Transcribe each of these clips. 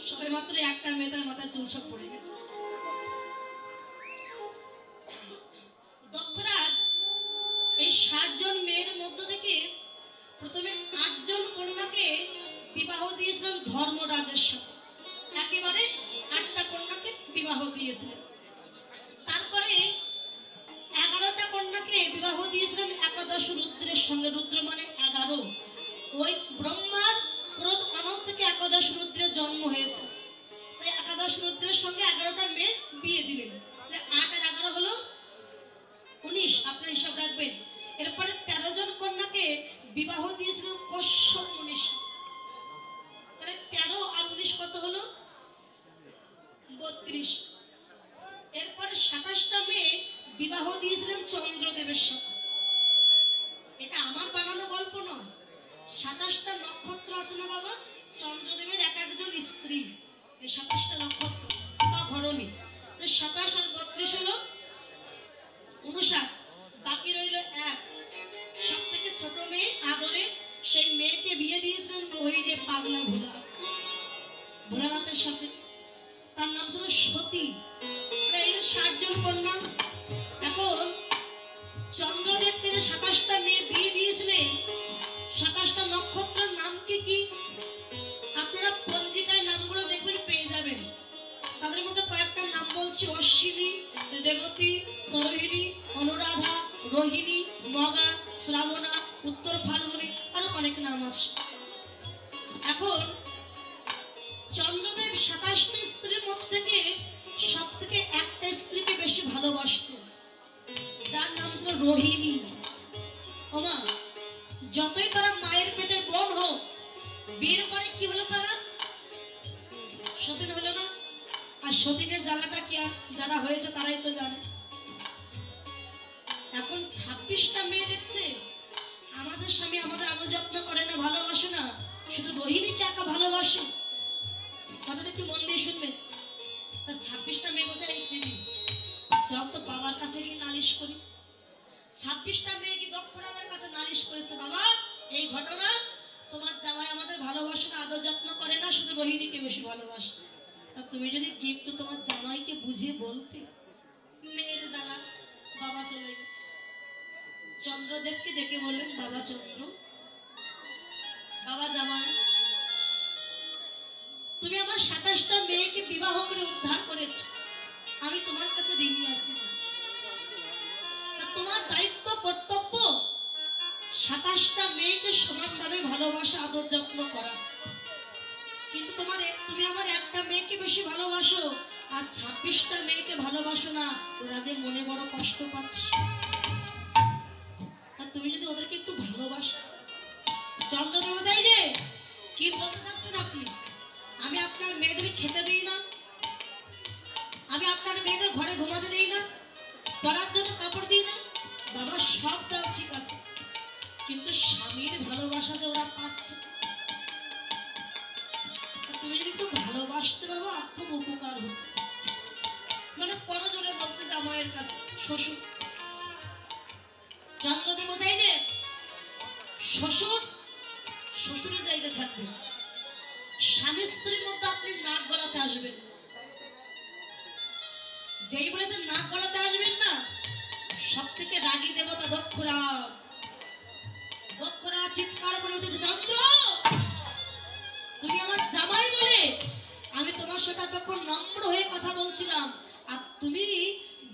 সবে মাত্র একটা মেয়ে তার মাথায় চুল সব পড়ে গেছে। দক্ষরাজ এই 7 জন মেয়ের মধ্য থেকে প্রথমে 8 জন কন্যাকে বিবাহ দিয়েছিলেন ধর্মরাজের সাথে। একেবারে 8টা কন্যাকে বিবাহ দিয়েছিলেন। তারপরে 11টা কন্যাকে বিবাহ দিয়েছিলেন একাদশ রুদ্রের সঙ্গে। রুদ্র মানে 11। ওই ব্রহ্মার ক্রোধ অনল থেকে একাদশ রুদ্রের জন্ম হয়েছে। তাই একাদশ রুদ্রের সঙ্গে 11টা মেয়ের বিয়ে দিলেন। 8 আর 11 হলো 19, আপনার হিসাব রাখবেন। এরপরে 13 জন কন্যাকে বিবাহ দিয়েছিলেন কশ্যপ মুনির। তাহলে 13 আর 19 কত হলো? 32। এরপরে 27টা মেয়ে বিবাহ দিয়েছিলেন চন্দ্রদেবের সাথে। এটা আমার বানানো গল্প নয়। 27টা নক্ষত্র আছে না বাবা, চন্দ্রদেবের এক একজন স্ত্রী। এই 27টা নক্ষত্র বা ঘরণী। 27 আর 32 হলো 59। বাকি রইল 1। সব থেকে ছোট মেয়ে আদরে সেই মেয়েকে বিয়ে দিয়েছিলেন ওই যে পাগলা ভোলানাথের সাথে। তার নাম ছিল সতী। এই 7 জন কন্যা। এখন চন্দ্রদেবকে যে 27টা মেয়ে বিয়ে দিয়েছিলেন, 27টা নক্ষত্রের নাম কি আপনারা পঞ্জিকায় নামগুলো দেখবেন, পেয়ে যাবেন। তাদের মধ্যে কয়েকটা নাম বলছি: অশ্বিনী, রেবতী, করহিণী, অনুরাধা, রোহিণী, মগা, শ্রাবণা, উত্তর ফাল্গুনী, আরো অনেক নাম আছে। এখন চন্দ্রদেব 27টা স্ত্রীর মধ্যে থেকে সব থেকে একটা স্ত্রীকে বেশি ভালোবাসতেন, যার নাম ছিল রোহিণী। ওমা, যতই তারা মায়ের পেটের বোন হোক, বিয়ের পরে কি হলো? তারা সতীন হলো না। আর সতীনের জ্বালাটা কি যারা হয়েছে তারাই তো জানে। এখন 26টা মেয়ে দেখছে আমাদের স্বামী আমাদের আদর যত্ন করে না, ভালোবাসে না, শুধু রোহিণীকে একা ভালোবাসে। কথাটা একটু মন দিয়ে শুনবে। 26টা মেয়ে বলছে, এই দিদি যত বাবার কাছে গিয়ে নালিশ করি। 26টা মেয়ে কি দক্ষরাজের কাছে নালিশ করেছে, বাবা এই ঘটনা, তোমার জামাই আমাদের ভালোবাসে না, আদর যত্ন করে না, শুধু রোহিণীকে বেশি ভালোবাসে। তা তুমি যদি কি একটু তোমার জামাইকে বুঝিয়ে বলতে। মেয়ের জ্বালা। বাবা চলে গেছে। চন্দ্রদেবকে ডেকে বললেন, বাবা চন্দ্র, বাবা জামাই, তুমি আমার 27টা মেয়েকে বিবাহ করে উদ্ধার করেছো, আমি তোমার কাছে ঋণী আছি। তোমার দায়িত্ব কর্তব্য 27টা মেয়েকে সমানভাবে ভালোবাসা, আদর যত্ন করা। কিন্তু তুমি আমার একটা মেয়েকে বেশি ভালোবাসো আর 26টা মেয়েকে ভালোবাসো না, ওরা যে মনে বড় কষ্ট পাচ্ছে। আর তুমি যদি ওদেরকে একটু ভালোবাসো। চন্দ্রদেব চাই যে কি বলতে চাচ্ছেন আপনি? আমি আপনার মেয়েদের খেতে দিই না, আমি আপনার মেয়েদের ঘরে ঘুমাতে দিই না, পরার জন্য কাপড় দিই না। বাবা সব দাও ঠিক আছে, কিন্তু স্বামীর ভালোবাসা যে ওরা পাচ্ছে। তুমি যদি একটু ভালোবাসতে বাবা, খুব উপকার হতো। মানে করজোরে বলছে জামাইয়ের কাছে, শ্বশুর। চন্দ্রদেব চাই যে শ্বশুর শ্বশুরের জায়গা থাকবে, স্বামী স্ত্রীর মধ্যে আপনি নাক গলাতে আসবেন। যেই বলেছেন নাক গলাতে আসবেন না, সব থেকে রাগী দেবতা দক্ষরাজ। দক্ষরাজ চিৎকার করে উঠেছে, চন্দ্র তুমি আমার জামাই বলে আমি তোমার সাথে তখন নম্র হয়ে কথা বলছিলাম, আর তুমি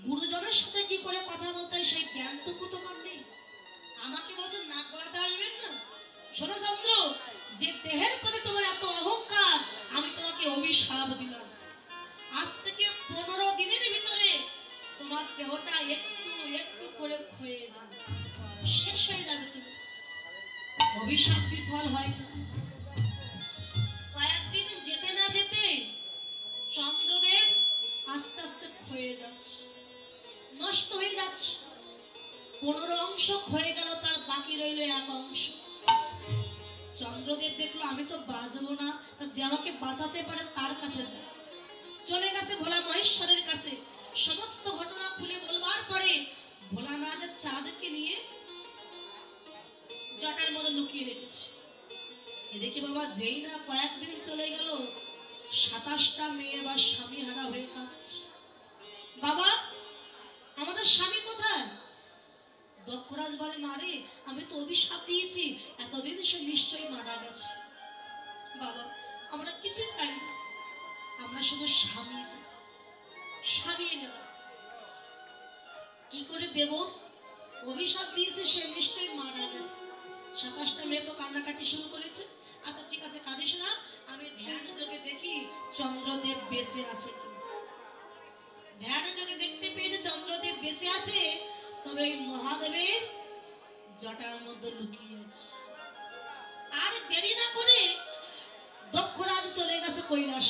গুরুজনের সাথে কি করে কথা বলতে সেই জ্ঞানটুকু তোমার নেই। আমাকে বলছেন নাক গলাতে আসবেন না। শোনো চন্দ্র, যে দেহের প্রতি তোমার এত অহংকার, আমি তোমাকে অভিশাপ দিলাম। আজ থেকে 15 দিনের ভিতরে তোমার দেহটা একটু একটু করে ক্ষয়ে যাবে, শেষ হয়ে যাবে। তুমি অভিশাপ বিফল হয় না। কয়েকদিন যেতে না যেতে চন্দ্রদেব আস্তে আস্তে ক্ষয়ে যাচ্ছে, নষ্ট হয়ে যাচ্ছে। 15 অংশ ক্ষয়ে গেল, তার বাকি রইল 1 অংশ। চন্দ্রদেব দেখলো আমি তো বাঁচবো না, যে আমাকে বাঁচাতে পারে তার কাছে যায়। চলে গেছে ভোলা মহেশ্বরের কাছে। সমস্ত ঘটনা খুলে বলবার পরে ভোলানাথের চাঁদকে নিয়ে জটার মধ্যে লুকিয়ে রেখেছে। দেখি বাবা যেই না কয়েকদিন চলে গেল, 27টা মেয়ে বা স্বামী হারা হয়ে কাঁদছে। বাবা আমাদের স্বামী কোথায়? দক্ষরাজ বলে মারে আমি তো অভিশাপ দিয়েছি, এতদিন সে নিশ্চয়ই মারা গেছে। বাবা আমরা কিছুই চাই না, আমরা শুধু স্বামী চাই, স্বামী এনে দাও। কি করে দেব? অভিশাপ দিয়েছে, সে নিশ্চয়ই মারা গেছে। 27টা মেয়ে তো কান্নাকাটি শুরু করেছে। আচ্ছা ঠিক আছে কাঁদিস না, আমি ধ্যান যোগে দেখি চন্দ্রদেব বেঁচে আছে কি। ধ্যান যোগে দেখতে পেয়েছে চন্দ্রদেব বেঁচে আছে, তবে ওই মহাদেবের জটার মধ্যে লুকিয়ে আছে। আর দেরি না করে দক্ষরাজ চলে গেছে কৈলাস,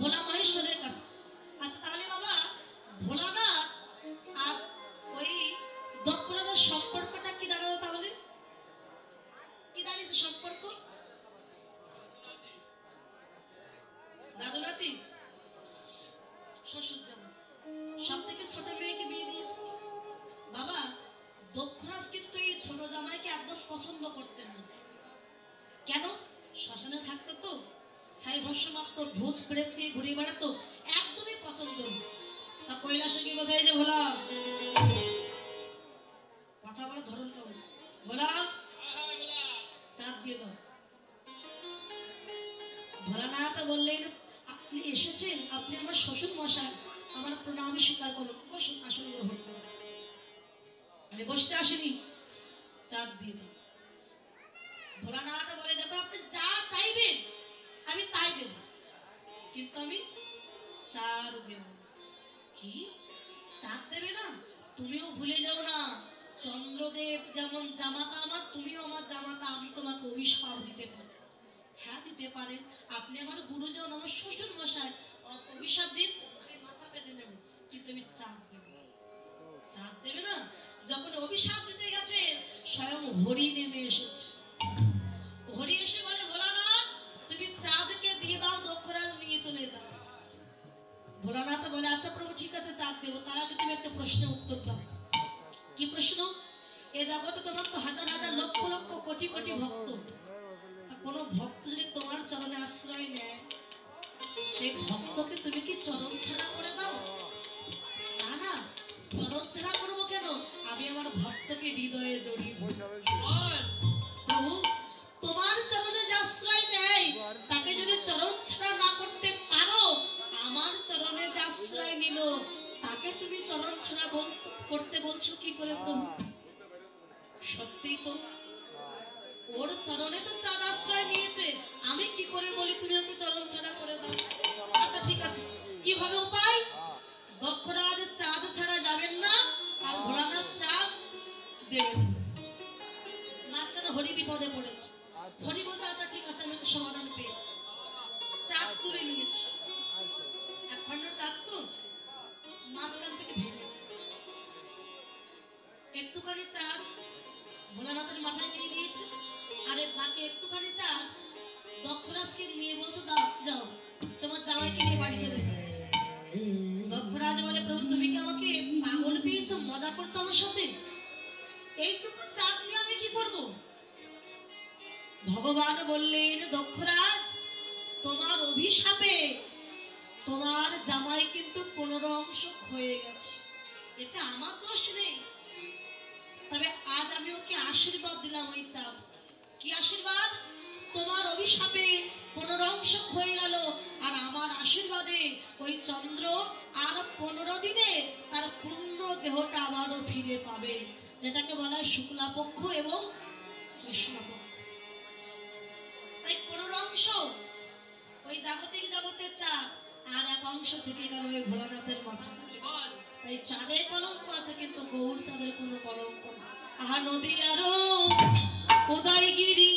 ভোলা মহেশ্বরের কাছে। আচ্ছা তাহলে বাবা ভোলানাথ আর ওই দক্ষরাজের সম্পর্কটা কি দাঁড়ালো? তাহলে কি দাঁড়িয়েছে সম্পর্ক? দাদু নাতি শ্বশুর জামা, সব থেকে ছোট মেয়েকে বিয়ে দিয়েছে। বাবা দক্ষরাজ কিন্তু এই ছোট জামাইকে একদম পছন্দ করতেন না। কেন? শ্মশানে থাকতো তো, ছাই ভস্য মারতো, ভূত প্রেত দিয়ে ঘুরে বেড়াতো, একদমই পছন্দ না। তা কৈলাসে কি বোঝাই যে ভোলা কথা বলে ধরুন কেমন, ভোলা চাঁদ দিয়ে দাও। ভোলানাথ বললেন আপনি এসেছেন, আপনি আমার শ্বশুর মশাই, আমার প্রণাম স্বীকার করুন, বসুন, আসন গ্রহণ করুন। আমি বসতে আসিনি, চাঁদ দিয়ে দাও। ভোলানাথ বলে দেখো আপনি যা চাইবেন আমি তাই দেব, কিন্তু আমি চাঁদ দেব। কি চাঁদ দেবে না? তুমিও ভুলে যাও না, চন্দ্রদেব যেমন জামাতা আমার, তুমিও আমার জামাতা, আমি তোমাকে অভিশাপ দিতে পারি। হ্যাঁ দিতে পারেন, আপনি আমার গুরুজন, আমার শ্বশুর মশাই, অভিশাপ দিন, আমি মাথা পেতে নেব, কিন্তু আমি চাঁদ দেব। চাঁদ দেবে না? যখন অভিশাপ দিতে গেছেন স্বয়ং হরি নেমে এসেছে। হরি এসে বলে ভোলানাথ তুমি চাঁদকে দিয়ে দাও, দক্ষরাজ নিয়ে চলে যাও। ভোলানাথ বলে আচ্ছা প্রভু ঠিক আছে চাঁদ দেবো, তার আগে তুমি একটা প্রশ্নের উত্তর দাও। কি প্রশ্ন? এ জগতে তোমার তো হাজার হাজার লক্ষ লক্ষ কোটি কোটি ভক্ত, কোন ভক্ত যদি তোমার চরণে আশ্রয় নেয়, সেই ভক্তকে তুমি কি চরণ ছাড়া করে দাও? না না, চরণ ছাড়া করবো কেন? আমি আমার ভক্তকে হৃদয়ে জড়িয়ে প্রভু তোমার চরণে যে আশ্রয় নেয়, তাকে যদি চরণ ছাড়া না করতে পারো, আমার চরণে যে আশ্রয় নিল তাকে তুমি চরণ ছাড়া করতে বলছো কি করে প্রভু? সত্যি তো, ওর চরণে তো চাঁদ আশ্রয় নিয়েছে, আমি কি করে বলি তুমি ওকে চরণ ছাড়া করে দাও? আচ্ছা ঠিক আছে, কি হবে উপায়? দক্ষরাজ চাঁদ ছাড়া যাবেন না, আর ভোলানাথ চাঁদ দেবেন। মাঝখানে হরি বিপদে পড়েছে। হরি বলছে আচ্ছা ঠিক আছে, আমি একটা সমাধান পেয়েছি, চাঁদ তুলে নিয়েছি। এখন চাঁদ তো মাঝখান থেকে ভেঙেছে, একটুখানি চাঁদ ভোলানাথের মাথায় নিয়ে নিয়েছে, আরে বাকি একটুখানি চাঁদ দক্ষরাজকে নিয়ে বলছো দাও যাও তোমার জামাইকে নিয়ে বাড়ি চলে যাও। দক্ষরাজ বলে প্রভু তুমি কি আমাকে পাগল পেয়েছো, মজা করছো আমার সাথে? এইটুকু চাঁদ নিয়ে আমি কি করব? ভগবান বললেন দক্ষরাজ তোমার অভিশাপে তোমার জামাই কিন্তু 15 অংশ হয়ে গেছে, এতে আমার দোষ নেই। তবে আজ আমি ওকে আশীর্বাদ দিলাম, ওই চাঁদ। কি আশীর্বাদ? তোমার অভিশাপে 15 অংশ হয়ে গেল, আর আমার আশীর্বাদে ওই চন্দ্র আর 15 দিনে তার পূর্ণ দেহটা আবারও ফিরে পাবে, যেটাকে বলা হয় শুক্লাপক্ষ এবং কৃষ্ণপক্ষ। তাই 15 অংশ ওই জাগতিক জগতের চাঁদ, আর এক অংশ থেকে গেল ওই ভোলানাথের মাথা। তাই চাঁদের কলঙ্ক আছে, কিন্তু গৌর চাঁদের কোনো কলঙ্ক না। আহা নদী আরো উদয়গিরি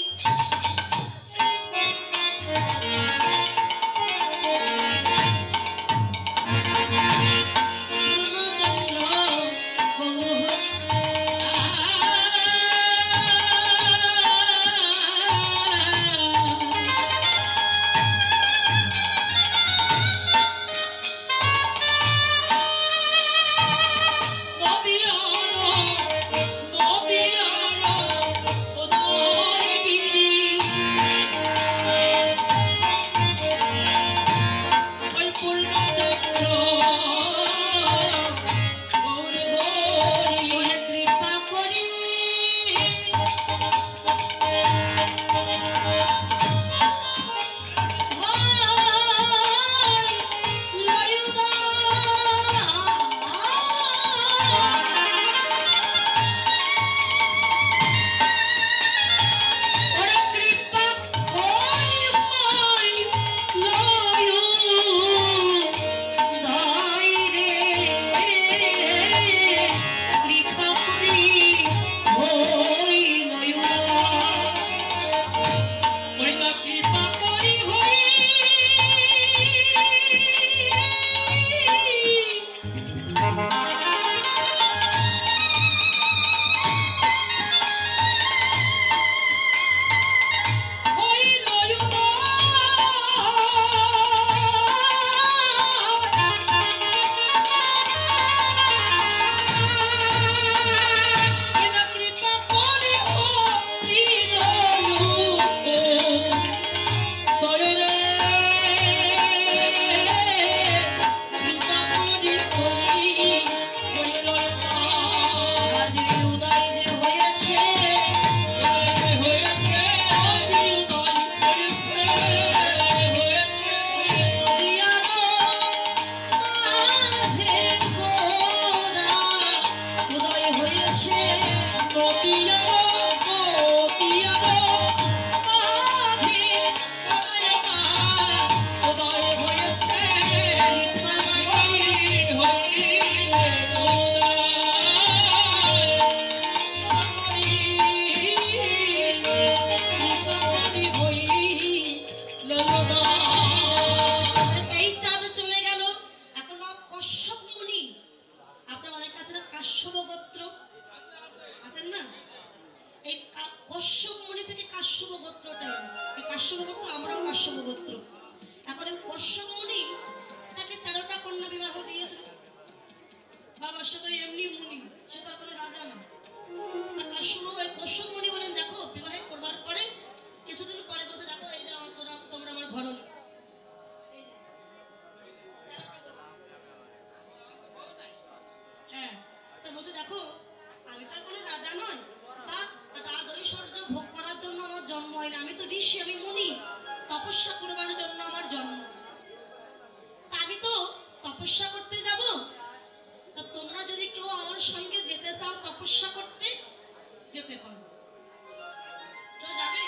তপস্যা করতে যাব। তা তোমরা যদি কেউ আমার সঙ্গে যেতে চাও তপস্যা করতে, যেতে পারো। কেউ যাবে?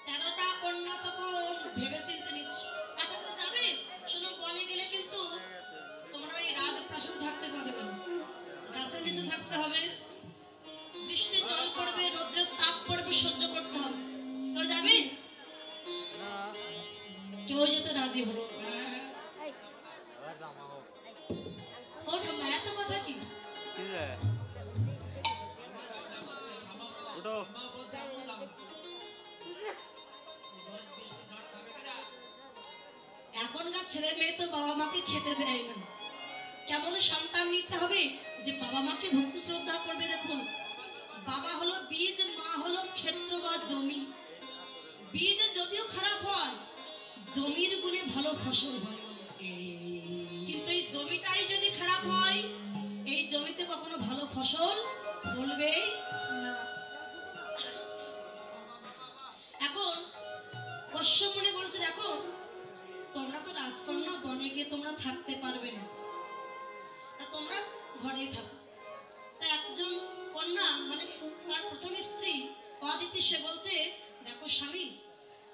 13টা কন্যা তখন ভেবে চিন্তে নিচ্ছে। আচ্ছা কেউ যাবে? শোনো, বনে গেলে কিন্তু তোমরা ওই রাজপ্রাসাদে থাকতে পারবে না, গাছের নিচে থাকতে হবে, বৃষ্টির জল পড়বে, রৌদ্রের তাপ পড়বে, সহ্য করতে হবে। কেউ যাবে? কেউ যেতে রাজি হলো। ও ঠাম্মা, এত কথা কি? এখনকার ছেলে মেয়ে তো বাবা মাকে খেতে দেয় না। কেমন সন্তান নিতে হবে যে বাবা মাকে ভক্তি শ্রদ্ধা করবে? দেখুন, বাবা হলো বীজ, মা হলো ক্ষেত্র বা জমি। বীজ যদিও খারাপ হয়, জমির গুণে ভালো ফসল হয়, কিন্তু এই জমিটাই যদি খারাপ হয়, এই জমিতে কখনো ভালো ফসল ফলবে না। এখন কশ্যপ মুনি বলছে, দেখো তোমরা তো রাজকন্যা, বনে গিয়ে তোমরা থাকতে পারবে না, তা তোমরা ঘরেই থাকো। তা একজন কন্যা, মানে তার প্রথম স্ত্রী অদিতি, সে বলছে, দেখো স্বামী,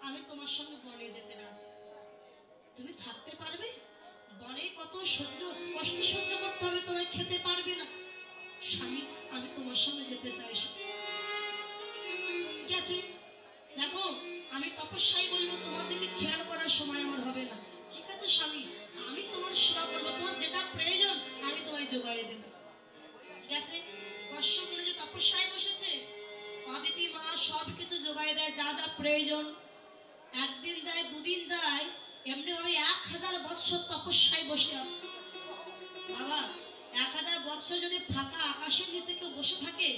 আমি তোমার সঙ্গে বনে যেতে রাজি। তুমি থাকতে পারবে? বনে কত কষ্ট সহ্য করতে হবে, তোমায় খেতে পারবে না। স্বামী, আমি তোমার সঙ্গে যেতে চাই। ঠিক আছে, দেখো আমি তপস্যায় বলবো, তোমার দিকে খেয়াল করার সময় আমার হবে না। ঠিক আছে স্বামী, আমি তোমার সেবা করবো, তোমার যেটা প্রয়োজন আমি তোমায় যোগাই দেব। ঠিক আছে, কশ্যপ মুনি যে তপস্যায় বসেছে, অদিতি মা সবকিছু যোগাই দেয়, যা যা প্রয়োজন। একদিন যায়, দুদিন যায়, এমনি ভাবে 1000 বৎসর তপস্যায় বসে আছে। বাবা, 1000 বৎসর যদি ফাঁকা আকাশের নিচে কেউ বসে থাকে,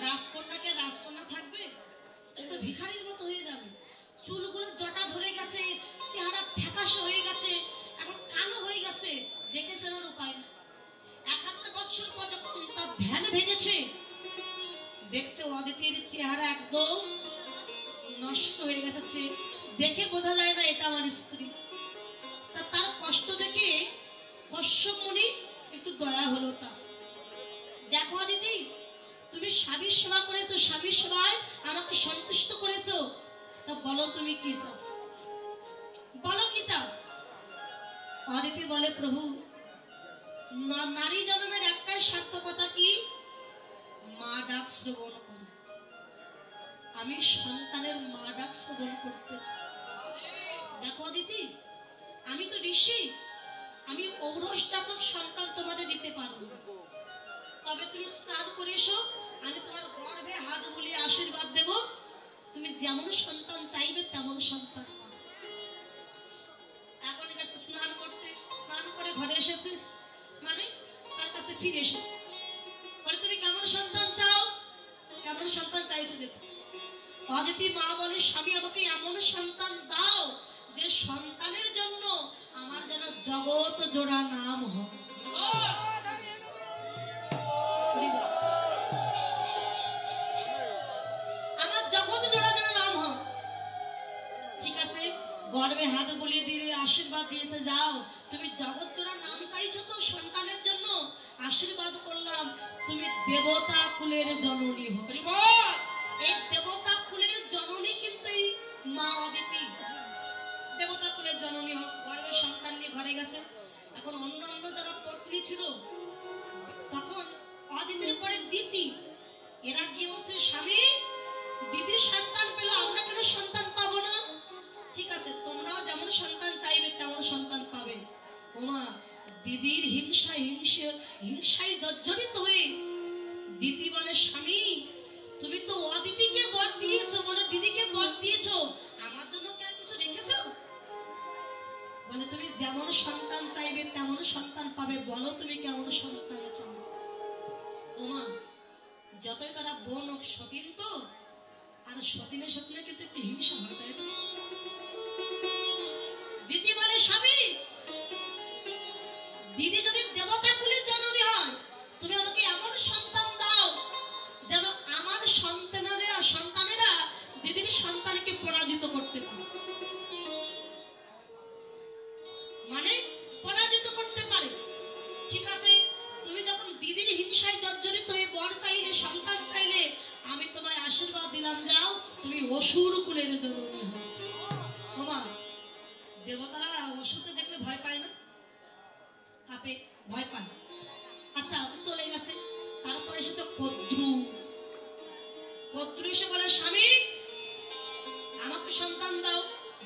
রাজকন্যাকে রাজকন্যা থাকবে? তো ভিখারির মতো হয়ে যাবে। চুলগুলো জটা ধরে গেছে, চেহারা ফ্যাকাশে হয়ে গেছে, এখন কালো হয়ে গেছে, দেখে চেনার উপায় না। 1000 বৎসর পর যখন তার ধ্যান ভেঙেছে, দেখছে অদিতির চেহারা একদম নষ্ট হয়ে গেছে, দেখে বোঝা যায় না এটা আমার স্ত্রী। তা তার কষ্ট দেখে কশ্যপ মুনি একটু দয়া হলো তার। দেখো অদিতি, তুমি স্বামীর সেবা করেছো, স্বামীর সেবায় আমাকে সন্তুষ্ট করেছো, তা বলো তুমি কি চাও, বলো কি চাও? অদিতি বলে, প্রভু, নারী জন্মের একটাই সার্থকতা, কি? মা ডাক শ্রবণ করা। আমি সন্তানের মা ডাক শ্রবণ করতে চাই। দেখো অদিতি, আমি তো ঋষি, আমি ঔরস জাতক সন্তান তোমাদের দিতে পারবো, তবে তুমি স্নান করে এসো, আমি তোমার গর্ভে হাত বুলিয়ে আশীর্বাদ দেব, তুমি যেমন সন্তান চাইবে তেমন সন্তান পাবে। এখন গেছে স্নান করতে, স্নান করে ঘরে এসেছে, মানে তার কাছে ফিরে এসেছে, বলে তুমি কেমন সন্তান চাও? কেমন সন্তান চাইছে? দেখো অদিতি মা বলে, স্বামী আমাকে এমন সন্তান দাও যে সন্তানের জন্য আমার যেন জগৎ জোড়া নাম হয়। আমার জগৎ জোড়া যেন নাম হয়। ঠিক আছে, গর্বে হাত বুলিয়ে দিয়ে আশীর্বাদ দিয়েছে, যাও, তুমি জগৎ জোড়া নাম চাইছো তো সন্তানের জন্য, আশীর্বাদ করলাম, তুমি দেবতা কুলের জননী হবে। এই দেবতা কুলের জননী কিন্তু এই মা অদিতি, দেবতা কুলের জননী হোক। গর্বে সন্তান নিয়ে ঘরে গেছে। এখন অন্যান্য যারা পত্নী ছিল, তখন অদিতির পরে দিতি, এরা গিয়ে বলছে, স্বামী, দিদি সন্তান পেল, আমরা কেন সন্তান পাবো না? ঠিক আছে, তোমরাও যেমন সন্তান চাইবে তেমন সন্তান পাবে। ওমা, দিদির হিংসায় জর্জরিত হয়ে দিদি বলে, স্বামী, তুমি তো অদিতিকে বর দিয়েছো, মানে দিদিকে বর দিয়েছো, আমার জন্য কি আর কিছু রেখেছো? বলে, তুমি যেমন সন্তান চাইবে তেমন সন্তান পাবে, বলো তুমি কেমন সন্তান চাও? ওমা, যতই তারা বোন হোক, সতীন তো, আর সতীনের সাথে কিন্তু একটু হিংসা হয়, তাই না? দিদি বলে, স্বামী, দিদি যদি দেবতা কুলের জননী হয়, তুমি আমাকে এমন সন্তান দাও যেন আমার সন্তান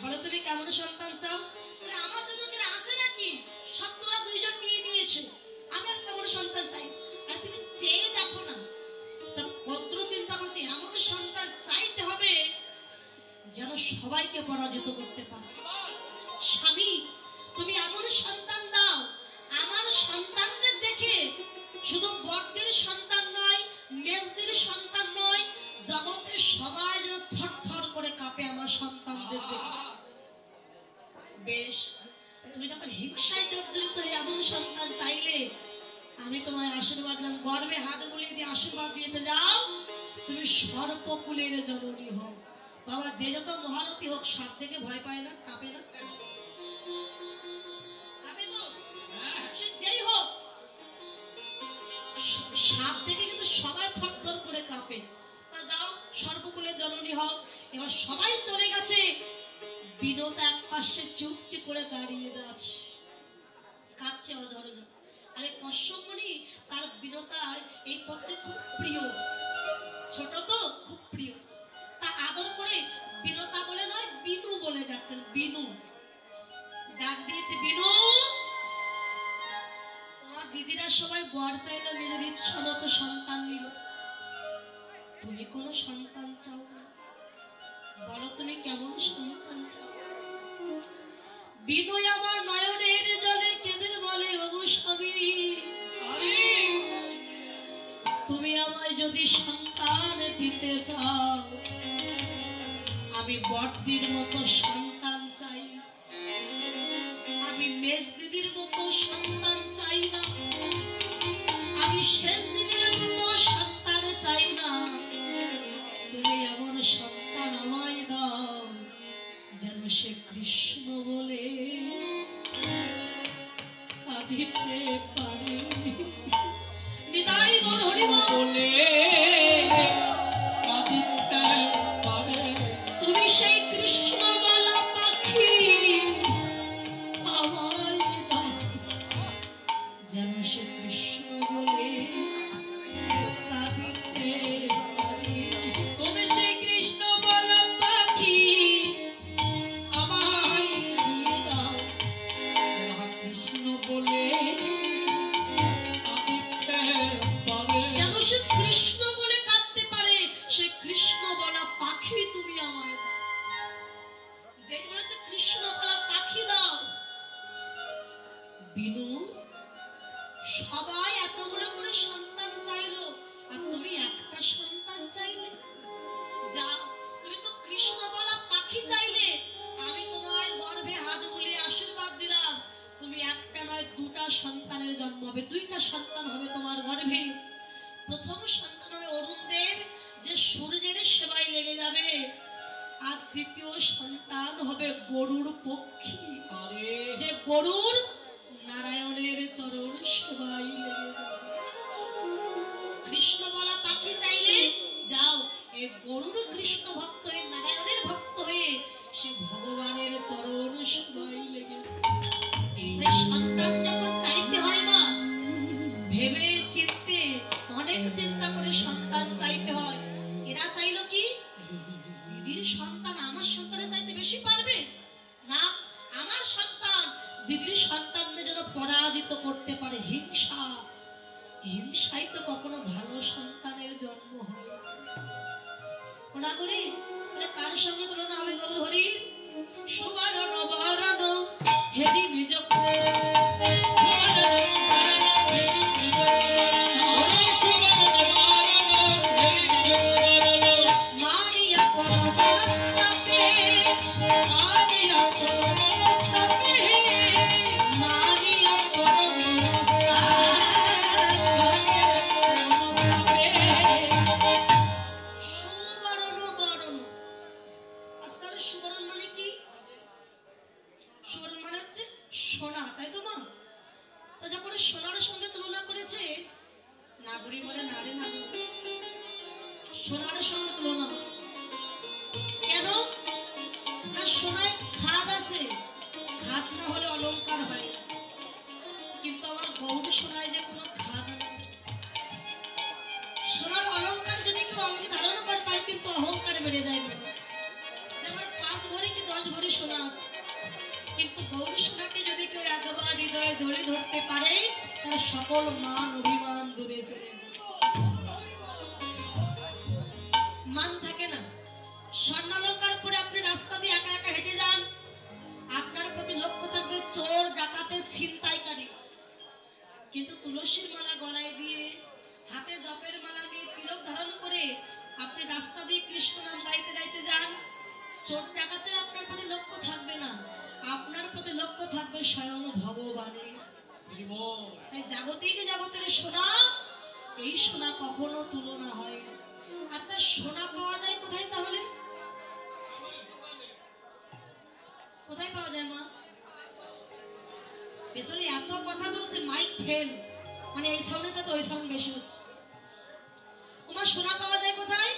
বলো তুমি কেমন সন্তান চাও? আমার জন্য কি আছে নাকি? সব তোরা দুইজন নিয়ে নিয়েছে, আমি আর কেমন সন্তান চাই? আর তুমি চেয়ে দেখো না, তা কত চিন্তা করছি এমন সন্তান চাইতে হবে যেন সবাইকে পরাজিত করতে পারে। স্বামী, তুমি এমন সন্তান দাও, আমার সন্তানদের দেখে শুধু বড়দের সন্তান নয়, মেজদের সন্তান নয়, জগতের সবাই যেন থরথর করে কাঁপে আমার সন্তানদের দেখে। বেশ, তুমি যখন হিংসায় জর্জরিত হয়ে এমন সন্তান চাইলে, আমি তোমায় আশীর্বাদ দিলাম, গর্বে হাত বুলিয়ে দিয়ে আশীর্বাদ দিয়েছে, যাও তুমি সর্পকুলের জননী হও। বাবা, যে যত মহারথী হোক সাপ দেখে ভয় পায় না, কাঁপে না? সে যেই হোক, সাপ দেখে কিন্তু সবাই থরথর করে কাঁপে। তা যাও, সর্পকুলের জননী হও। এবার সবাই চলে গেছে, বিনোদ এক পাশে চুপটি করে দাঁড়িয়ে আছে, কাঁদছে অঝর ঝর। আরে কশ্যপমণি তার বিনোদার এই পথে খুব প্রিয়, ছোট তো খুব প্রিয়, তা আদর করে বিনোদা বলে নয় বিনু বলে ডাকতেন। বিনু ডাক দিয়েছে, বিনু। তোমার দিদিরা সবাই বর চাইলো, নিজের ইচ্ছা মতো সন্তান নিল, তুমি কোনো সন্তান চাও না, বলো তুমি কেমন সন্তান চাও? বিনয় আমার নয়নের জলে কেঁদে বলে, ওগো স্বামী, তুমি আমায় যদি সন্তান দিতে চাও, আমি বড়দির মতো সন্তান চাই, আমি মেজ দিদির মতো সন্তান চাই না, আমি শেষ দিদির মতো সন্তান চাই না, তুমি এমন সন্তান আমায় দাও যেন সে কৃষ্ণ বলে কাঁদিতে পারে। নিতাই গৌর হরি বলে কাঁদিতে পারে। তুমি সেই কৃষ্ণ বলা পাখি আমায় দাও যেন সে কৃষ্ণ বলে কাঁদিতে পারে। তুমি সেই কৃষ্ণ বলা পাখি আমায় দিয়ে দাও কৃষ্ণ বলে কাঁদিতে পারে, যেন সে কৃষ্ণ বলে কাঁদতে পারে। সে কৃষ্ণ বলা পাখি তুমি আমায় দাও। যে বলেছে কৃষ্ণ বলা পাখি দাও। বিনু, সবাই এতগুলো করে সন্তান চাইলো, আর তুমি একটা সন্তান চাইলে? যাও, তুমি তো কৃষ্ণ বলা পাখি চাইলে, আমি তোমার গর্ভে হাত বুলিয়ে আশীর্বাদ দিলাম, তুমি একটা নয় দুটা সন্তানের জন্ম হবে, দুইটা সন্তান হবে তোমার গর্ভে। প্রথম সন্তান হবে অরুণ দেব, যে সূর্যের সেবায় লেগে যাবে, আর দ্বিতীয় সন্তান হবে গরুর পক্ষী, যে গরুর নারায়ণের চরণ সেবায় লেগে যাবে। কৃষ্ণ বলা পাখি চাইলে যাও, এই গরুর কৃষ্ণ ভক্ত হয়ে নারায়ণের ভক্ত হয়ে সে ভগবানের চরণ সেবায় লেগে যাবে। সন্তান যখন চাইতে হয় মা, ভেবে চিন্তে অনেক চিন্তা করে সন্তান চাইতে হয়। এরা চাইলো কি, দিদির সন্তান আমার সন্তানের চাইতে বেশি পারবে না, আমার সন্তান দিদির সন্তানদের জন্য পরাজিত করতে পারে। হিংসা, হিংসাই তো কখনো ভালো সন্তানের জন্ম হয় না। করি কার সঙ্গে তুলনা হবে গৌর হরি? সুবর্ণ বরণ হেরি নিজ সোনা, তাই তো মা? তা যখন সোনার সঙ্গে তুলনা করেছে, নাগরী বলে না রে না, সোনার সঙ্গে তুলনা কেন? না, সোনায় খাদ আছে, খাদ না হলে অলংকার হয়, কিন্তু আমার গৌর সোনায় যে কোনো খাদ নেই। সোনার অলংকার যদি কেউ অঙ্গে ধারণ করে, তার কিন্তু অহংকার বেড়ে যায়। যেমন 5 ভরি কি 10 ভরি সোনা আছে, কিন্তু গৌরী সোনাকে যদি কেউ একবার হৃদয়ে ধরে ধরতে পারে তার সকল মান অভিমান দূরে চলে যায়। মান থাকে না। স্বর্ণালঙ্কার পরে আপনি রাস্তা দিয়ে একা একা হেঁটে যান, আপনার প্রতি লক্ষ্য থাকবে চোর ডাকাতে ছিনতাইকারী। কিন্তু তুলসীর মালা গলায় দিয়ে, হাতে জপের মালা নিয়ে, তিলক ধারণ করে আপনি রাস্তা দিয়ে কৃষ্ণ নাম গাইতে গাইতে যান, চোর ডাকাতের আপনার প্রতি লক্ষ্য থাকবে না, আপনার প্রতি লক্ষ্য থাকবে স্বয়ং ভগবানের। তাই জাগতিক জগতের সোনা, এই সোনা কখনো তুলনা হয় না। আচ্ছা, সোনা পাওয়া যায় কোথায় তাহলে? কোথায় পাওয়া যায় মা? পেছনে এত কথা বলছে, মাইক ফেল, মানে এই সাউন্ডের সাথে ওই সাউন্ড বেশি হচ্ছে। ওমা, সোনা পাওয়া যায় কোথায়?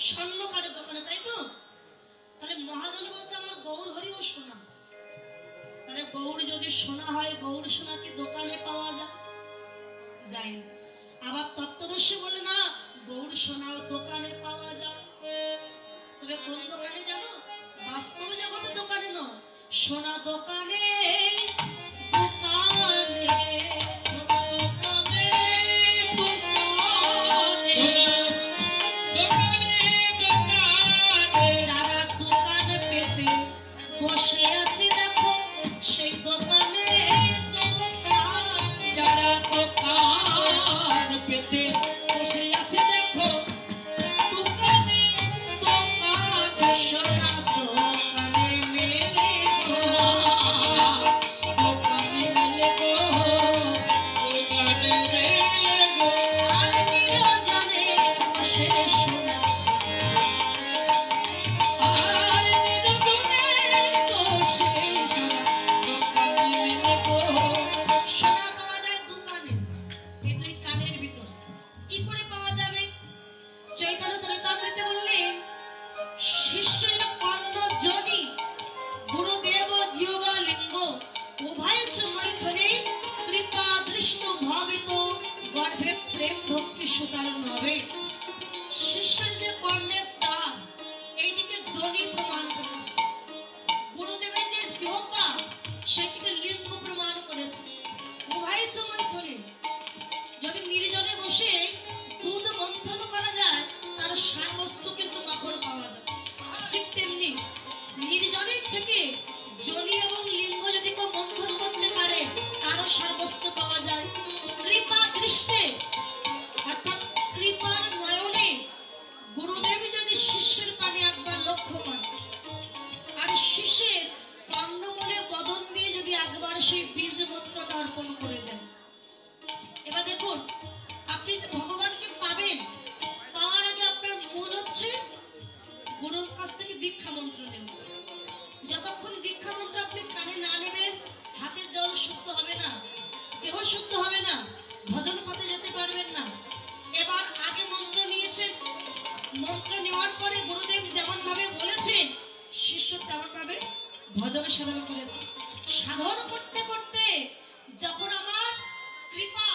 স্বর্ণকারের দোকানে, তাই তো? তাহলে মহাজন বলছে আমার গৌর হরি ও সোনা। তাহলে গৌর যদি সোনা হয়, গৌর সোনা কি দোকানে পাওয়া যায়? আবার তত্ত্বদর্শী বলে না, গৌর সোনাও দোকানে পাওয়া যায়। তবে কোন দোকানে জানো? বাস্তব জগতের দোকানে নয়, সোনা দোকানে দোকানে যারা দোকান পেতে বসে আছে দেখো, সেই দোকানে যারা দোকান পেতে বসে আছে দেখো, দোকানে দোকান সোনা দোকানে মেলে গো, দোকানে মেলে গো, দোকানে মেলে গো। আর নিরজনে বসে সোনা, আর নিরজনে বসে দোকানে মেলে গো। সোনা পাওয়া যায় দোকানে, এই দুই কানের ভিতর। কি করে পাওয়া যাবে? চৈতন্য চরিতামৃতে বললেন, শিষ্যের কর্ণ যোনি গুরুদেব জিহ্বা লিঙ্গ উভয় সময় ধরে কৃপা দৃষ্ট ভাবিত গর্ভে প্রেম ভক্তি সুতারণ হবে। শিষ্যের যে কর্ণের দান, এইটিকে যোনি প্রমাণ করেছে। গুরুদেবের যে জিহ্বা, সেটিকে লিঙ্গ প্রমাণ করেছে। উভয় সময় ধরে যদি নির্জনে বসে দুধ মন্থন করা যায়, তার সারবস্তু কিন্তু মাখন পাওয়া যায়। ঠিক তেমনি নির্জনের থেকে জনি এবং লিঙ্গ যদি কেউ মন্থন করতে পারে, তারও সারবস্তু পাওয়া যায়। কৃপা দৃষ্টে, অর্থাৎ কৃপার নয়নে গুরুদেব যদি শিষ্যের পানে একবার লক্ষ্য করে, আর শিষ্যের কর্ণমূলে বদন দিয়ে যদি একবার সেই বীজ মন্ত্রটা অর্পণ করে দেন। এবার দেখুন, আপনি যে ভগবানকে পাবেন, পাওয়ার আগে আপনার মূল হচ্ছে গুরুর কাছ থেকে দীক্ষা মন্ত্র নেবেন। যতক্ষণ দীক্ষা মন্ত্র আপনি কানে না নেবেন, হাতে জল শুদ্ধ হবে না, দেহ শুদ্ধ হবে না, ভজন পথে যেতে পারবেন না। এবার আগে মন্ত্র নিয়েছেন, মন্ত্র নেওয়ার পরে গুরুদেব যেমন ভাবে বলেছেন, শিষ্য তেমন ভাবে ভজন সাধন করেছে। সাধন করতে করতে যখন আমার কৃপা,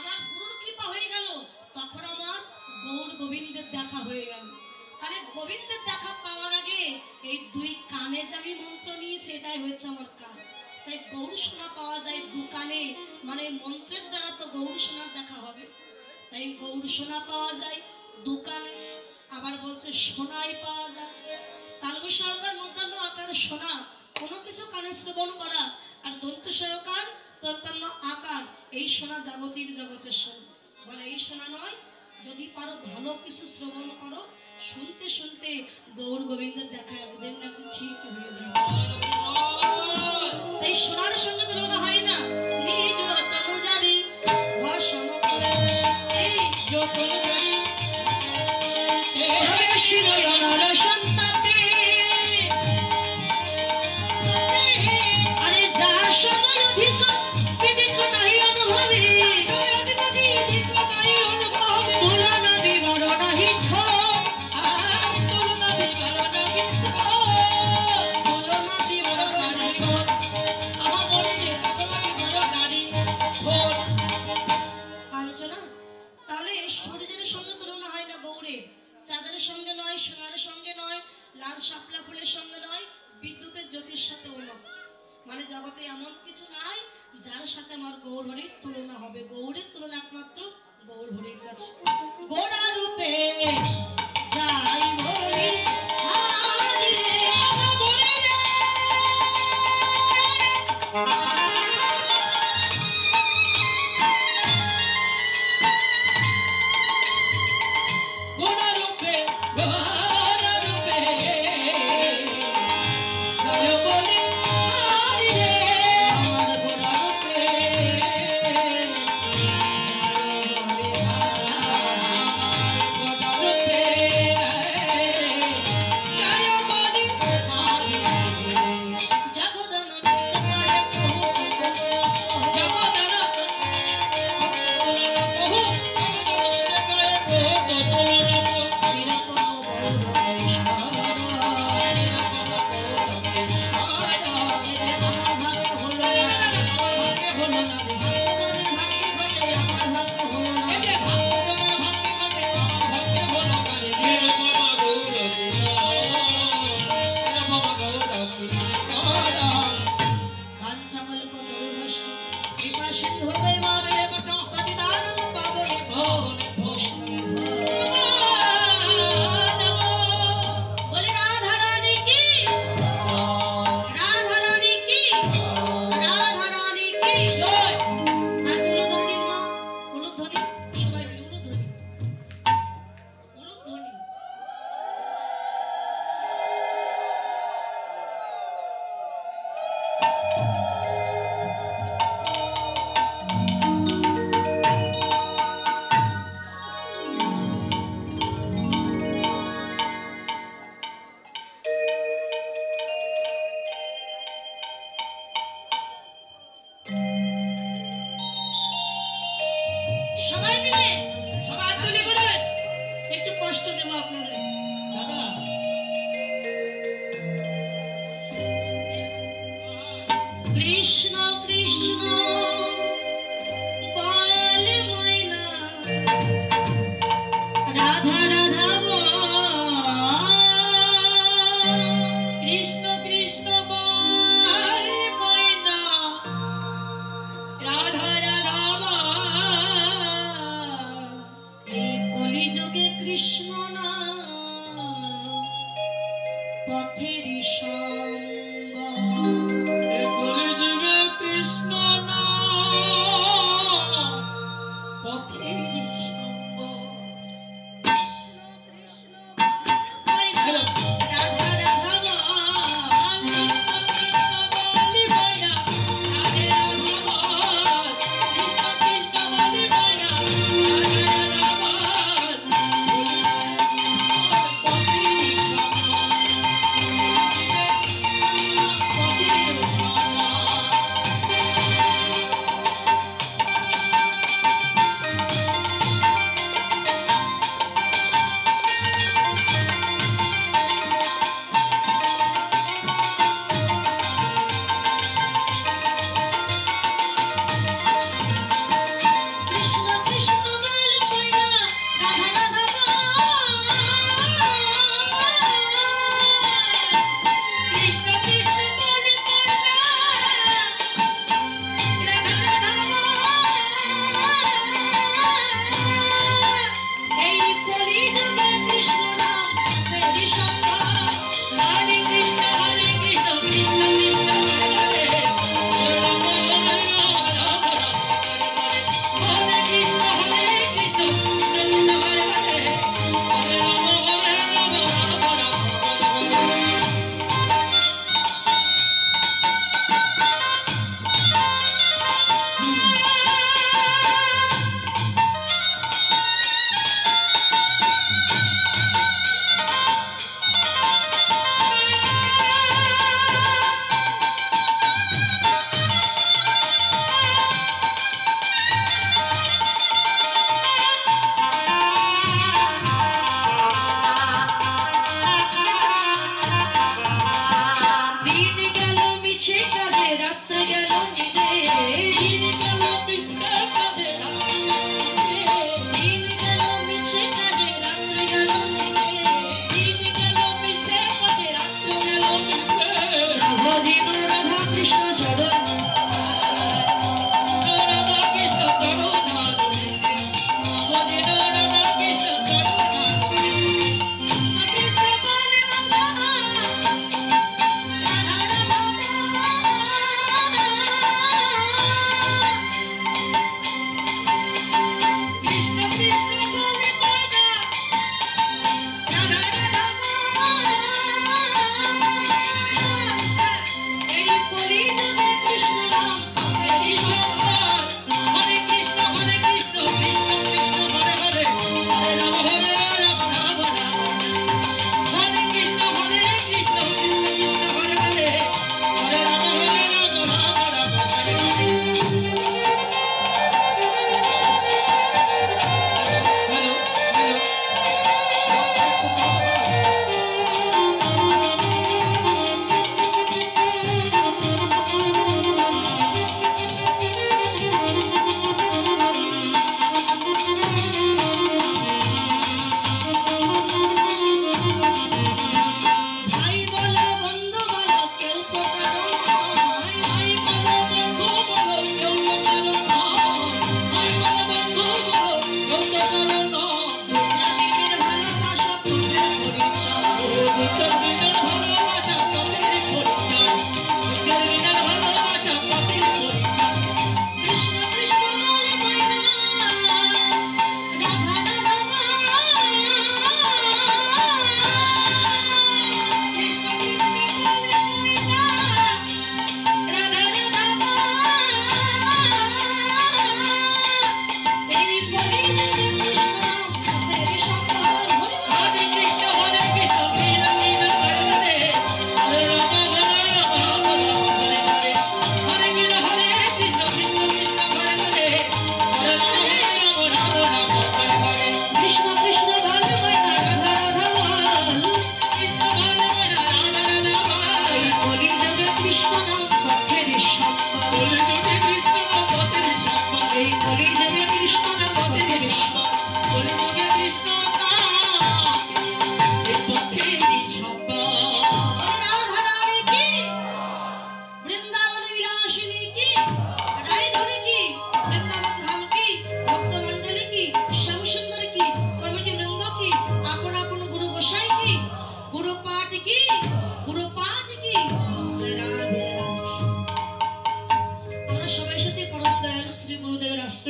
আমার গুরুর কৃপা হয়ে গেল, তখন আমার গৌর গোবিন্দের দেখা হয়ে গেল। তাহলে গোবিন্দের দেখা পাওয়ার আগে এই দুই কানে যে আমি মন্ত্র নিয়েছি, এটাই হচ্ছে আমার কাজ। তাই গৌর সোনা পাওয়া যায় দোকানে, মানে মন্ত্রের দ্বারা তো গৌর সোনার দেখা হবে। তাই গৌর সোনা পাওয়া যায় দোকানে। আবার বলছে সোনাই পাওয়া যায়। তালবু সহকার মধ্যাহ্ন আকার সোনা, কোনো কিছু কানে শ্রবণ করা, আর দন্ত সহকার তন্তান্ন আকার, এই সোনা জাগতিক জগতের সোনা। বলে এই সোনা নয়, যদি পারো ভালো কিছু শ্রবণ করো, শুনতে শুনতে গৌর গোবিন্দের দেখা একদিন না একদিন ঠিক হয়ে যাবে। তাই সোনার সঙ্গে তুলনা হয় না। নিজ তনুজারি ভাষণ এই যতন জানি শিরোনার সন্তানে, আরে যার সময় অধিক বিদিক নাই অনুভবী, তুলনা দিবার নাহি ঠোক, তুলনা দিবার নাহি ঠোক। আমার বলছে কারোর সাথে ও নয়। মানে জগতে এমন কিছু নাই যার সাথে আমার গৌরহরির তুলনা হবে। গৌরের তুলনা একমাত্র গৌরহরির কাছে। গোড়া রূপে যাই বলি হারি রে, বলি রে। গোড়ারূপে গোড়ারূপে জয় বলি হারি রে, আমার গোড়া রূপে গোড়ারূপে জয় বলি হারি রে। জগদন নিত্য করে প্রভু জগদানন্দ ওহো জগদানন্দ করে নিরপম বলে রাধা রানী কি, রাধা রানী কি, রাধা রানী কি। আর উলুধ্বনি মা, উলুধ্বনি সবাই মিলে উলুধ্বনি, উলুধ্বনি। সবাই মিলে সবাই তুলি বলবেন একটু কষ্ট দেবো আপনাদের। দাদা কৃষ্ণ কৃষ্ণ বলে ময়না, রাধা রাধা বল। কৃষ্ণ কৃষ্ণ বল ময়না, রাধা রাধা বল। এই কলিযুগে কৃষ্ণ না পথেরই সম্বল। এ কলিযুগে কৃষ্ণ না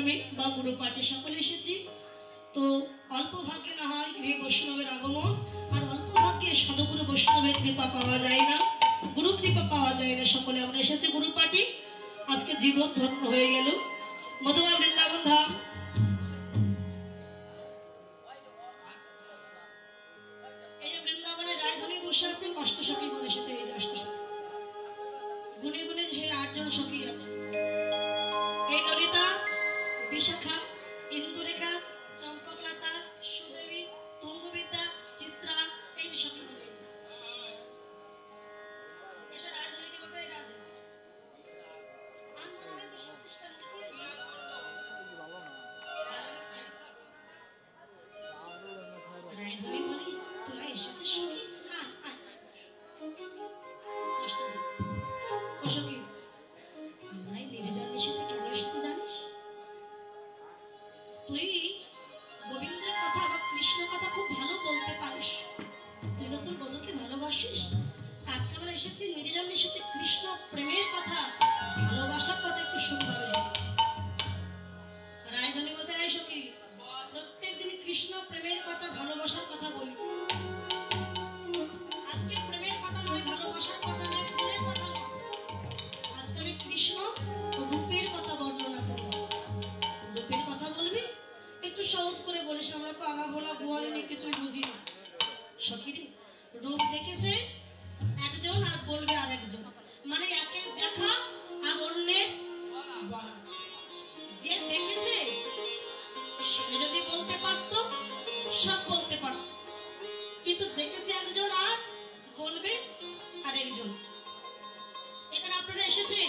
গোস্বামী বা গুরু পাঠে সকলে এসেছি। তো অল্প ভাগ্যে না হয় গৃহে বৈষ্ণবের আগমন, আর অল্প ভাগ্যে সদগুরু বৈষ্ণবের কৃপা পাওয়া যায় না, গুরু কৃপা পাওয়া যায় না। সকলে আমরা এসেছি গুরু পাঠে, আজকে জীবন ধন্য হয়ে গেল। মধুময় বৃন্দাবন ধাম, এই যে বৃন্দাবনের রায়ধনী বসে আছেন, অষ্টসখী গুণ এসেছে। এই যে অষ্টসখী গুণে গুণে সেই 8 জন সখী আছে। এই ললিতা, বিশাখা, ইন্দুরেখা, চম্পকলতা, সুদেবী, তুঙ্গবিদ্যা, চিত্রা, এই যে সখী গুণ। এসে রায়ধনীকে বলছে, এই রাধে আর মনে হয় বসে আছিস কেন? রায়ধনী বলে, তোরা এসেছিস সখী? আয়, আয়, আয়। কষ্ট হয়েছে। ও সখী, আমরা এই নির্জন নিষেধে কেন এসেছি জানিস? তুই গোবিন্দের কথা বা কৃষ্ণ কথা খুব ভালো বলতে পারিস, তুই না তোর বধূকে ভালোবাসিস। আজকে আমরা এসেছি নির্জন নিষেধে কৃষ্ণ প্রেমের কথা, ভালোবাসার কথা একটু শুনবার জন্য। রায়ধনী বলছে, এই সখী, প্রত্যেক দিন কৃষ্ণ প্রেমের কথা, ভালোবাসার কথা বলি। আজকে প্রেমের কথা নয়, ভালোবাসার কথা নয়, প্রেমের কথা নয়, আজকে আমি কৃষ্ণ রূপের কথা বর্ণনা করব। রূপের কথা বলবি, একটু সহজ করে বলিস, আমরা তো আগা ভোলা গোয়ালি নিয়ে কিছুই বুঝি না। সখী রে, রূপ দেখেছে একজন আর বলবে আরেকজন, মানে একের দেখা আর অন্যের বলা। যে দেখেছে সে যদি বলতে পারত, সব বলতে পারত, কিন্তু দেখেছে একজন আর বলবে আরেকজন। এখানে আপনারা এসেছেন,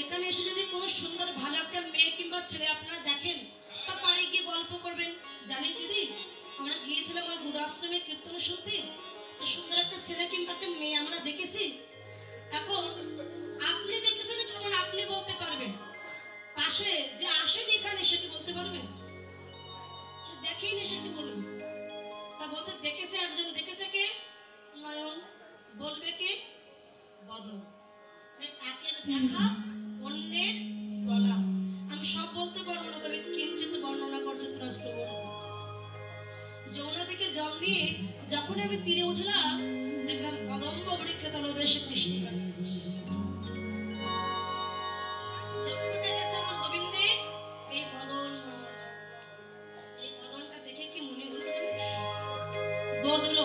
এখানে এসে যদি কোনো সুন্দর ভালো একটা মেয়ে কিংবা ছেলে আপনারা দেখেন, তা বাড়ি গিয়ে গল্প করবেন। জানেন দিদি, আমরা গিয়েছিলাম ওই গুরু আশ্রমে কীর্তন শুনতে, সুন্দর একটা ছেলে কিংবা একটা মেয়ে আমরা দেখেছি। এখন আপনি দেখেছেন কেমন আপনি বলতে পারবেন, পাশে যে আসেনি এখানে সেটি বলতে পারবেন? সে দেখেইনি সেটি বলবে। তা বলছে দেখেছে একজন, দেখেছে কে? নয়ন। বলবে কে? বদন। একের দেখা অন্যের বলা। আমি সব বলতে পারবো না, তবে কিঞ্চিত বর্ণনা করছে তোরা শ্রবণ কর। যমুনা থেকে জল নিয়ে যখন আমি তীরে উঠলাম, দেখলাম কদম্ব বৃক্ষ তলদেশে কৃষ্ণ লক্ষ্যটা গেছে আমার গোবিন্দে এই বদন। এই বদনটা দেখে কি মনে হলো জানিস? বদন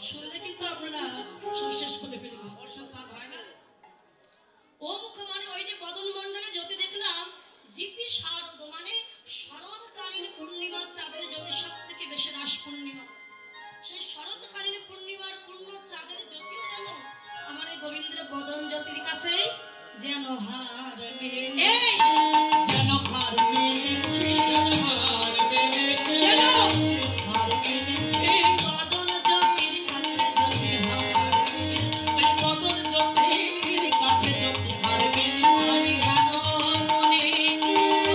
শুনলে কিন্তু আপনারা সব শেষ করে ফেলবেন। অবশ্য স্বাদ হয় না। ও মুখ মানে ওই যে বদন মণ্ডলে জ্যোতি দেখলাম, জিতি শারদ মানে শরৎকালীন পূর্ণিমা চাঁদের জ্যোতি সব থেকে বেশি রাস পূর্ণিমা। সেই শরৎকালীন পূর্ণিমার পূর্ণ চাঁদের জ্যোতিও যেন আমার এই গোবিন্দের বদন জ্যোতির কাছে যেন হার মেনে, যেন হার মেনেছে, যেন হার মেনেছে, যেন হার মেনেছে। বদন জ্যোতির কাছে জ্যোতি হার মেনে, ওই বদন জ্যোতির কাছে জ্যোতি হার মেনেছে। আমি জানো মনে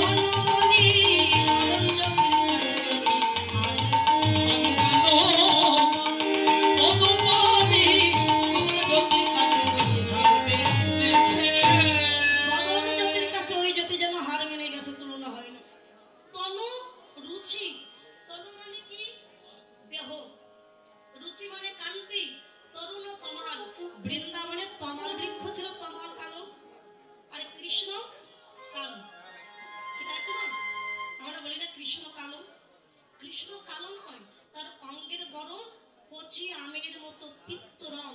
অনুমনি বদন জ্যোতির কাছে জ্যোতি হার মেনে। আমি জানো অনুমানি বদন জ্যোতির কাছে জ্যোতি হার মেনেছে। বদন জ্যোতির কাছে ওই জ্যোতি যেন হার মেনে গেছে, তুলনা হয় না। তনু রুচি, তনু মানে কি? দেহ, রুচি মানে কান্তি, তরুণ তমাল, বৃন্দাবনে তমাল বৃক্ষ ছিল, তমাল কালো, আর কৃষ্ণ কালো। কি তাই তো না? আমরা বলি না কৃষ্ণ কালো, কৃষ্ণ কালো নয়, তার অঙ্গের বরণ কচি আমের মতো পিত্ত রং।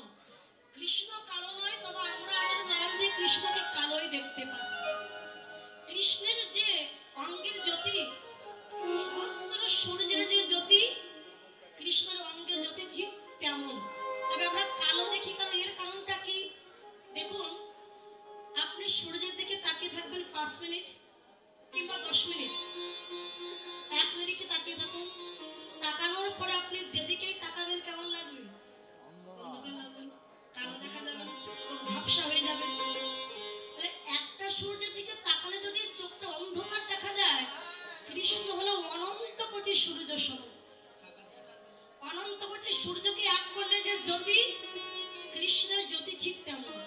কৃষ্ণ কালো নয়, তবে আমরা আমাদের নয়ন দিয়ে কৃষ্ণকে কালোই দেখতে পাই। কৃষ্ণের যে অঙ্গের জ্যোতি, সহস্র সূর্যের যে জ্যোতি, কৃষ্ণের অঙ্গের জ্যোতি ঠিক তেমন। তবে আমরা কালো দেখি কারণ এর কারণটা কি? দেখুন, আপনি সূর্যের দিকে তাকিয়ে থাকবেন 5 মিনিট কিংবা 10 মিনিট, 1 মিনিটে তাকিয়ে থাকুন, তাকানোর পরে আপনি যেদিকেই তাকাবেন কেমন লাগবে? অন্ধকার লাগবে, কালো দেখা যাবে, চোখ ঝাপসা হয়ে যাবে। তাহলে একটা সূর্যের দিকে তাকালে যদি চোখটা অন্ধকার দেখা যায়, কৃষ্ণ হলো অনন্ত কোটি সূর্য সম। অনন্ত কোটি সূর্যকে এক করলে যে জ্যোতি, কৃষ্ণের জ্যোতি ঠিক তেমন।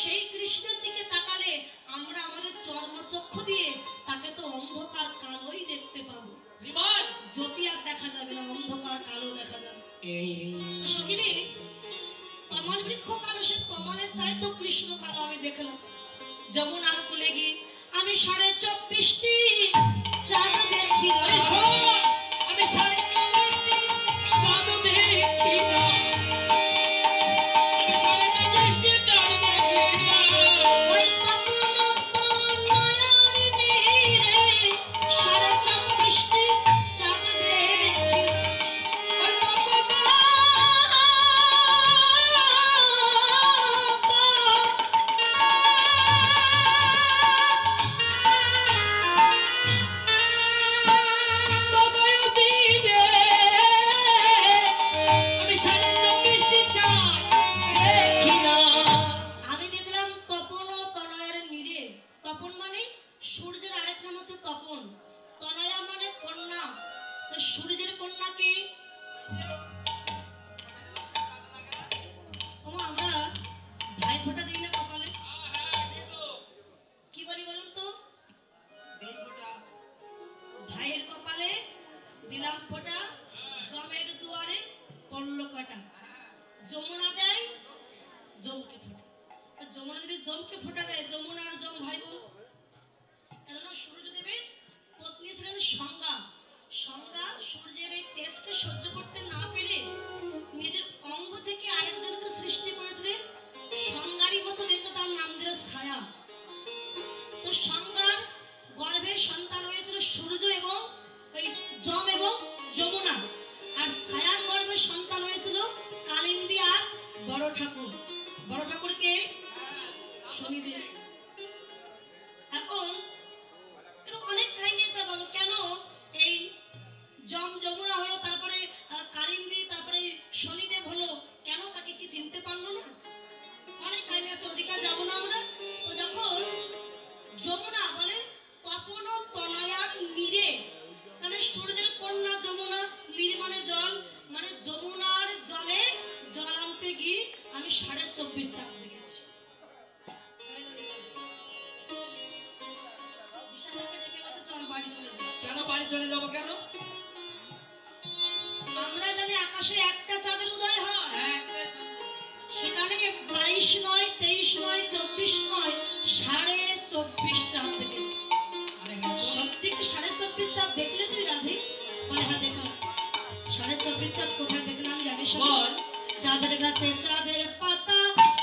সেই কৃষ্ণের দিকে তাকালে আমরা আমাদের চর্মচক্ষু দিয়ে তাকে তো অন্ধকার কালোই দেখতে পাবো, বিমান জ্যোতি আর দেখা যাবে না, অন্ধকার কালো দেখা যাবে। এই তো সখিনী, তমাল বৃক্ষ কালো, সে তমালের চাই তো কৃষ্ণ কালো আমি দেখলাম। যমুনার কুলে গিয়ে আমি 24টি চাঁদ দেখি না, আমি সাড়ে চাঁদ দেখি না, আমি সাড়ে 40টি চাঁদ দেখি না। ওই তপন তনয়ার নীরে 24টি চাঁদ দেখি না। ওই তপন তনয় দিনে আমি সাড়ে 24টি চাঁদ দেখি না। আমি দেখলাম তপন ও তনয়ের নীরে। তপন মানে সূর্যের আরেক নাম হচ্ছে তপন, তনয়া মানে কন্যা। তো সূর্যের কন্যাকে ওমা আমরা ভাই ফোঁটা দিই না কপালে, কি বলি বলুন তো? ভাইয়ের কপালে দিলাম ফোঁটা, জমের দুয়ারে পড়লো কাটা। যমুনা দেয় জমকে ফোঁটা। তা যমুনা যদি জমকে ফোঁটা দেয়, যমুনা আর জম ভাই বোন। কেননা সূর্যদেবের পত্নী ছিলেন সংজ্ঞা। সংজ্ঞা সূর্যের এই তেজকে সহ্য করতে না পেরে নিজের অঙ্গ থেকে আরেকজনকে সৃষ্টি করেছিলেন, সংজ্ঞারই মতো দেখতে, তার নাম দিল ছায়া। তো সংজ্ঞার গর্ভে সন্তান হয়েছিল সূর্য এবং ওই জম এবং যমুনা, আর ছায়ার গর্ভে সন্তান হয়েছিল কালিন্দী আর বড় ঠাকুর। বড় ঠাকুরকে শনিদেব। এখন অনেক কাহিনী আছে বাবু, কেন এই যমুনা হলো, তারপরে কালিন্দী, তারপরে শনিদেব হলো, কেন তাকে কি চিনতে পারলো না? অনেক কাহিনী আছে, অধিকার যাবো না আমরা। তো যখন যমুনা বলে তপন তনয়ার নীরে, তাহলে সূর্যের কন্যা যমুনা, নীর মানে জল, মানে যমুনার জলে জল আনতে গিয়ে আমি 24.5 চাঁদ দেখেছি। কেন বাড়ি চলে যাবো কেন? আমরা জানি আকাশে একটা চাঁদের উদয় হয়, সেখানে 22 নয়, 23 নয়, 24 নয়, 24.5 চাঁদ দেখেছি। সত্যি কি 24.5 চাঁদ দেখলে তুই রাধে? বলে হ্যাঁ দেখলাম। 24.5 চাঁদ কোথায় দেখলাম জানিস? বল। চাঁদের গাছে চাঁদের পাতা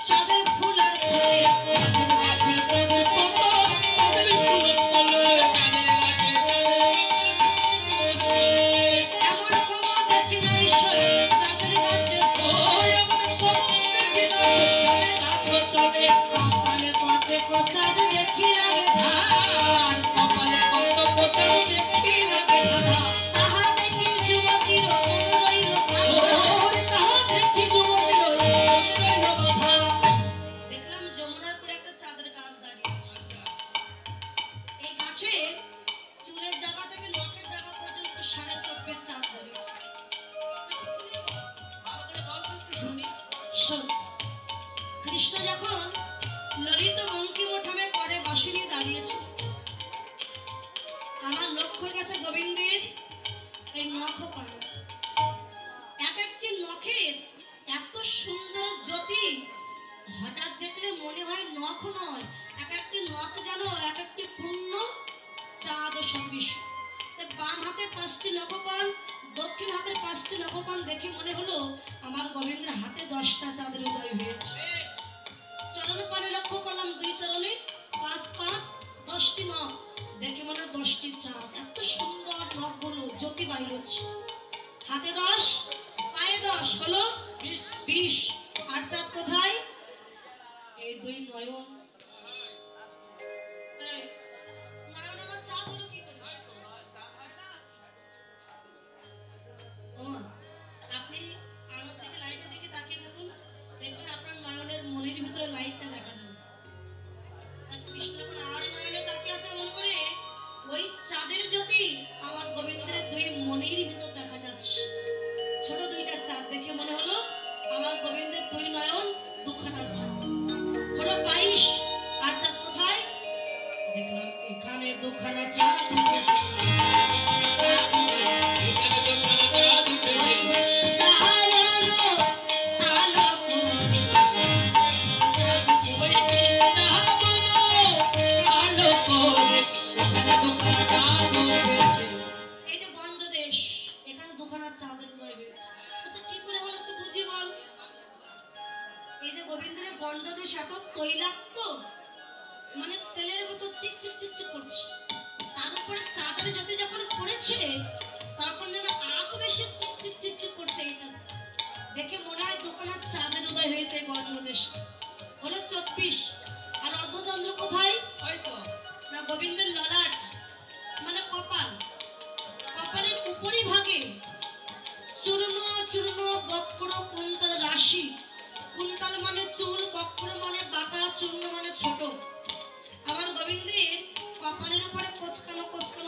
চাঁদের ফুল আর ফলে চাঁদের গাছে চাঁদের পাতা চাঁদের ফুল আর ফলে এমন কোনো দেখি নাই সই চাঁদের গাছে এমন কোনো দেখি নাই চাঁদের গাছে চলে কপালে কত চাঁদ দেখি লাগে ধার কপালে কত চাঁদ দেখি লাগে ধার তাহা দেখি যুবতীর মন রইল ভালো তাহা দেখি যুবতীর মন রইল ভালো। দেখলাম যমুনার করে একটা চাঁদের গাছ দাঁড়িয়েছে। এই গাছে চুলের ডাগা থেকে নখের ডাগা পর্যন্ত 4.5 ফিট চাঁদ দাঁড়িয়েছে। ভালো করে বল তো একটু শুনি। শোন, কৃষ্ণ যখন ললিত বঙ্কিমঠামে করে বাঁশি নিয়ে দাঁড়িয়েছিল, আমার লক্ষ্য গেছে গোবিন্দের এই নখ পান। এক একটি নখের এত সুন্দর জ্যোতি, হঠাৎ দেখলে মনে হয় নখ নয়, এক একটি নখ যেন এক একটি পূর্ণ চাঁদ ও সদৃশ। বাম হাতে 5টি নখপান, দক্ষিণ হাতের 5টি নখপান দেখে মনে হলো আমার গোবিন্দের হাতে 10টা চাঁদের উদয় হয়েছে। বেশ চরণ পানে লক্ষ্য করলাম, 2 চরণে 5 5 10টি নখ দেখে মনে 10টি চাঁদ। এত সুন্দর নখগুলো জ্যোতি বাইর হচ্ছে। হাতে 10 পায়ে 10 হলো 20। আর চাঁদ কোথায়? এই 2 নয়ন। এই, নয়ন আমার চাঁদ হলো কি করে? ওমা, আপনি আলোর দিকে লাইটের দিকে তাকিয়ে থাকুন, দেখবেন আপনার নয়নের মনের ভিতরে লাইটটা দেখা যাবে। আর কৃষ্ণ যখন আর নয়নে তাকিয়ে আছে মনে করে ওই চাঁদের জ্যোতি আমার গোবিন্দের 2 মনের ভিতর দেখা যাচ্ছে। ছোট 2টা চাঁদ দেখে মনে হলো আমার গোবিন্দের 2 নয়ন দুখানা চাঁদ হলো 22। আর চাঁদ কোথায়? দেখলাম এখানে দুখানা চাঁদ উঠেছে। এখানে তো খানা চাঁদ উঠেছে। তাহার আলো আলো ওই যাহা বলো আলো করে এখানে তো খানা চাঁদ উঠেছে। এই যে বন্ড দেশ, এখানে দুখানা চাঁদের উদয় হয়েছে। আচ্ছা কি করে হলো একটু বুঝি বল। এই যে গোবিন্দের বন্ড দেশ এত তৈলাক্ত, মানে তেলের মতো চিক চিক চিক চিক করছে, তার উপরে চাঁদের জ্যোতি যখন পড়েছে তখন যেন আরো বেশি চিক চিক চিক চিক করছে। এটা দেখে মনে হয় দুখানা চাঁদের উদয় হয়েছে এই বন্ড দেশ। হলো 24। আর অর্ধচন্দ্র কোথায়? হয়তো না গোবিন্দের ললাট মানে কপাল, কপালের উপরি ভাগে চূর্ণ চূর্ণ বক্র কুন্তল রাশি। কুন্তল মানে চুল, বক্র মানে বাঁকা, চূর্ণ মানে ছোট। আমার গোবিন্দের কপালের উপরে কোচকানো কোচকানো